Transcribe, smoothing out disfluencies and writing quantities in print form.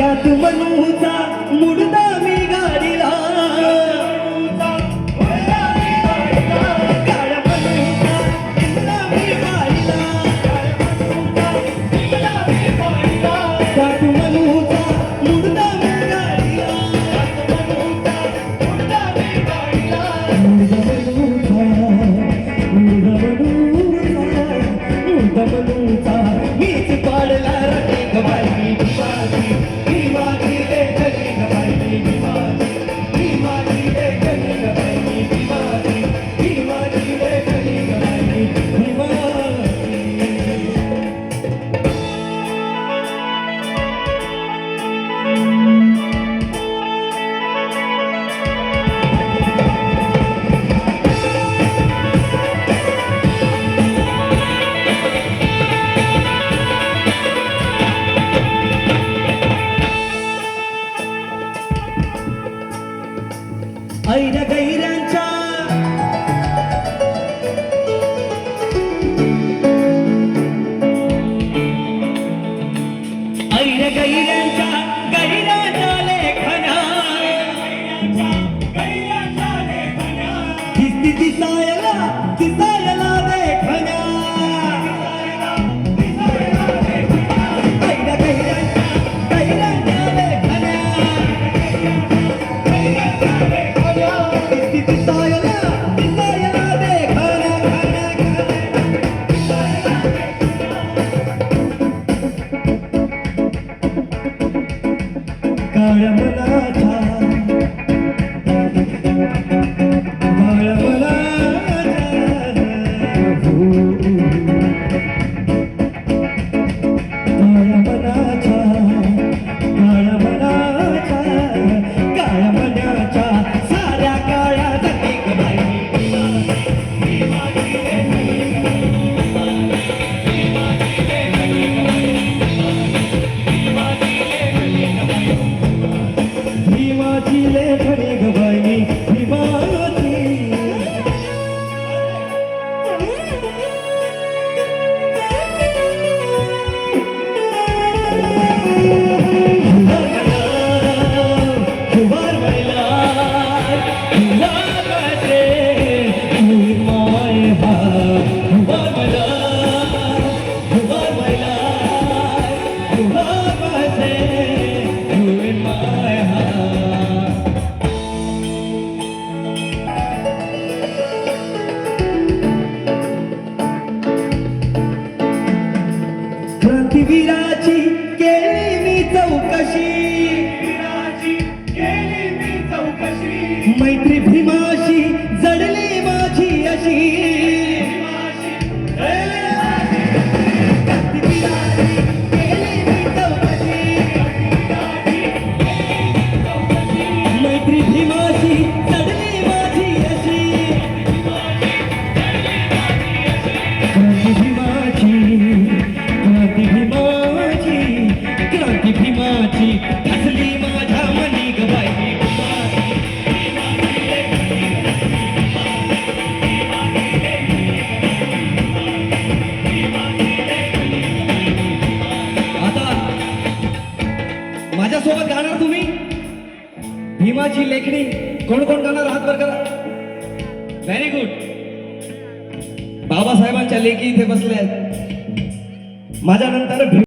त्यात मनूचा मुडदा मी गाडीला काळ्या मनूचा मुडदा मी गाडीला त्यात मनूचा मुडदा मी गाडीला मुडदा मनूचा मीच पाडला रे गबाई ऐऱ्या गैऱ्यांच्या गैऱ्यांच्या लेखना दिसायला देखण्या ऐऱ्या गैऱ्यांच्या लेखना काळ्या मनाचा साऱ्या काळ्या भीमाची लेखणी गबाई भीमाची क्रांतीवीराची केली मी चौकशी मैत्री भीमाशी जडली माझी अशी क्रांतीवीराची केली मी चौकशी मैत्री भीमाशी जडली माझी अशी क्रांती भीमाची असली माझ्या मनी गबाई आता माझ्यासोबत गाणार तुम्ही भीमाची लेखणी कोण कोण गाणार हात वर करा व्हेरी गुड बाबासाहेबांच्या लेखी इथे बसल्या आहेत माझ्या नंतर